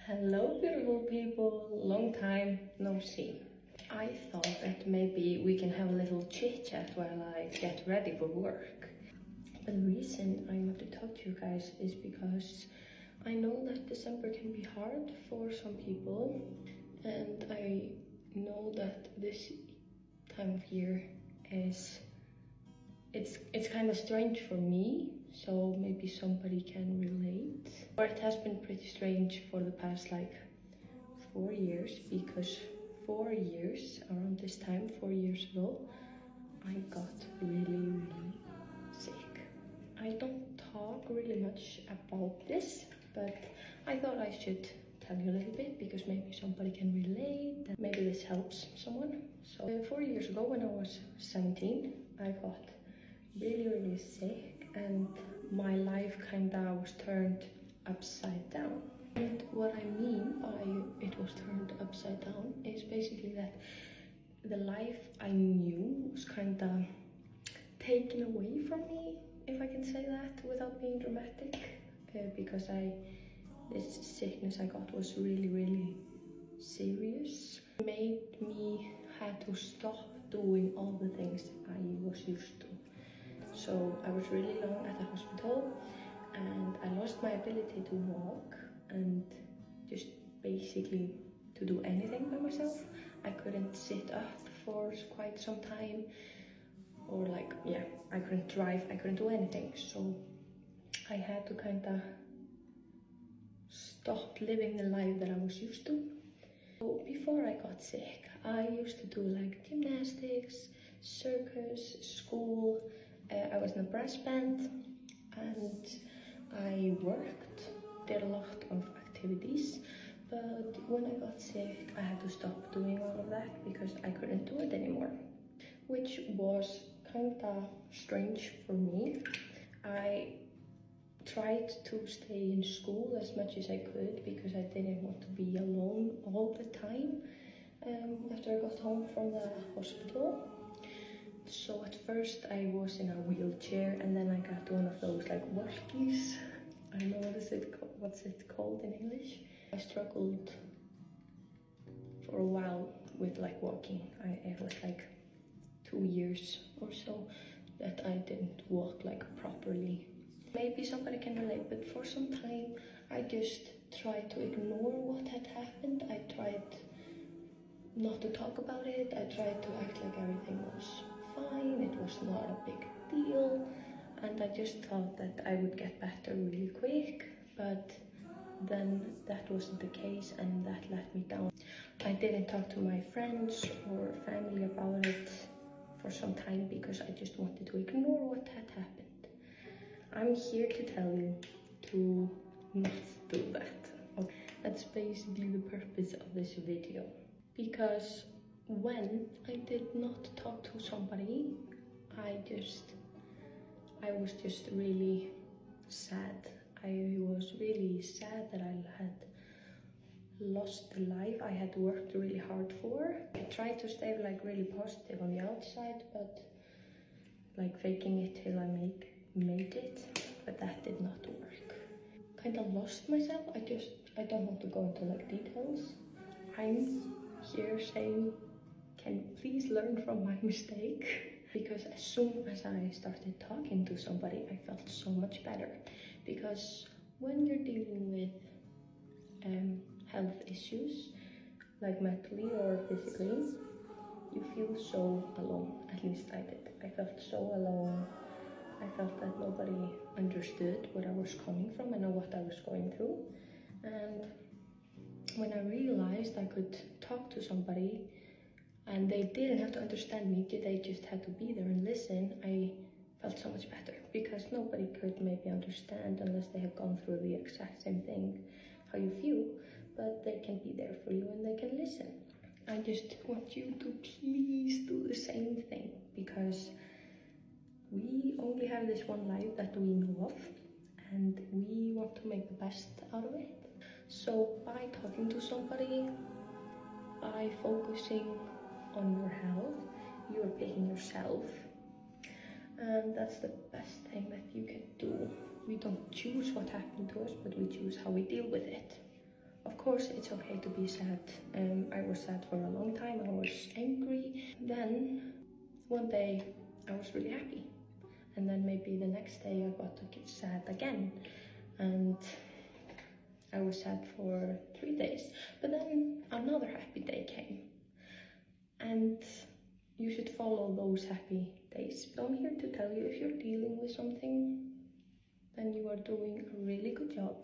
Hello beautiful people, long time no see. I thought that maybe we can have a little chit chat while I get ready for work. But the reason I want to talk to you guys is because I know that December can be hard for some people, and I know that this time of year is it's kind of strange for me, so maybe somebody can relate. Or it has been pretty strange for the past 4 years, because 4 years, around this time, 4 years ago, I got really sick. I don't talk really much about this, but I thought I should tell you a little bit because maybe somebody can relate, and maybe this helps someone. So 4 years ago, when I was 17, I got really sick, and my life kinda was turned upside down. And what I mean by it was turned upside down is basically that the life I knew was kinda taken away from me, if I can say that without being dramatic, because this sickness I got was really serious. It made me had to stop doing all the things I was used to. So I was really long at the hospital, and I lost my ability to walk and just basically to do anything by myself. I couldn't sit up for quite some time, or I couldn't drive, I couldn't do anything. So I had to kinda stop living the life that I was used to. So before I got sick, I used to do gymnastics, circus, school. I was in a brass band, and I worked, did a lot of activities, but when I got sick, I had to stop doing all of that because I couldn't do it anymore, which was kinda strange for me. I tried to stay in school as much as I could because I didn't want to be alone all the time after I got home from the hospital. So at first I was in a wheelchair, and then I got one of those walkies. I don't know what's it called in English. I struggled for a while with walking. It was 2 years or so that I didn't walk properly. Maybe somebody can relate, but for some time I just tried to ignore what had happened. I tried not to talk about it. I tried to act like everything was fine, it was not a big deal, and I just thought that I would get better really quick, but then that wasn't the case, and that let me down. I didn't talk to my friends or family about it for some time because I just wanted to ignore what had happened. I'm here to tell you to not do that. Okay. That's basically the purpose of this video, because when I did not talk to somebody, I was just really sad. I was really sad that I had lost the life I had worked really hard for. I tried to stay really positive on the outside, but faking it till I made it, but that did not work. Kind of lost myself. I don't want to go into details. I'm here saying, can you please learn from my mistake? Because as soon as I started talking to somebody, I felt so much better. Because when you're dealing with health issues, mentally or physically, you feel so alone. At least I did. I felt so alone. I felt that nobody understood where I was coming from and what I was going through. And when I realized I could talk to somebody and they didn't have to understand me, they just had to be there and listen, I felt so much better, because nobody could maybe understand unless they have gone through the exact same thing, how you feel, but they can be there for you and they can listen. I just want you to please do the same thing, because we only have this one life that we know of, and we want to make the best out of it. So by talking to somebody, by focusing on your health, you're picking yourself, and that's the best thing that you can do. We don't choose what happened to us, but we choose how we deal with it. Of course, course, it's okay to be sad. I was sad for a long time. I was angry. Then one day I was really happy, and then maybe the next day I got to get sad again, and I was sad for 3 days. But then another happy day came, and you should follow those happy days. But I'm here to tell you, if you're dealing with something, then you are doing a really good job.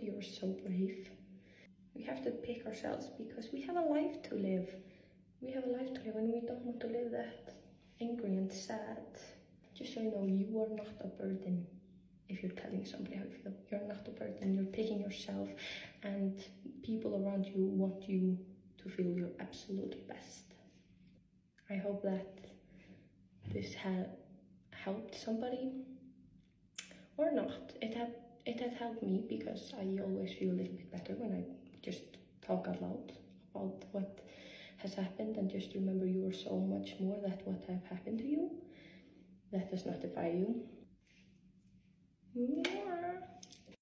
You're so brave. We have to pick ourselves because we have a life to live. We have a life to live, and we don't want to live that angry and sad. Just so you know, you are not a burden. If you're telling somebody how you feel, you're not a burden. You're picking yourself, and people around you want you to feel your absolute best. I hope that this had helped somebody, or not. It had helped me, because I always feel a little bit better when I just talk out loud about what has happened, and just remember you are so much more than what have happened to you. That does not define you.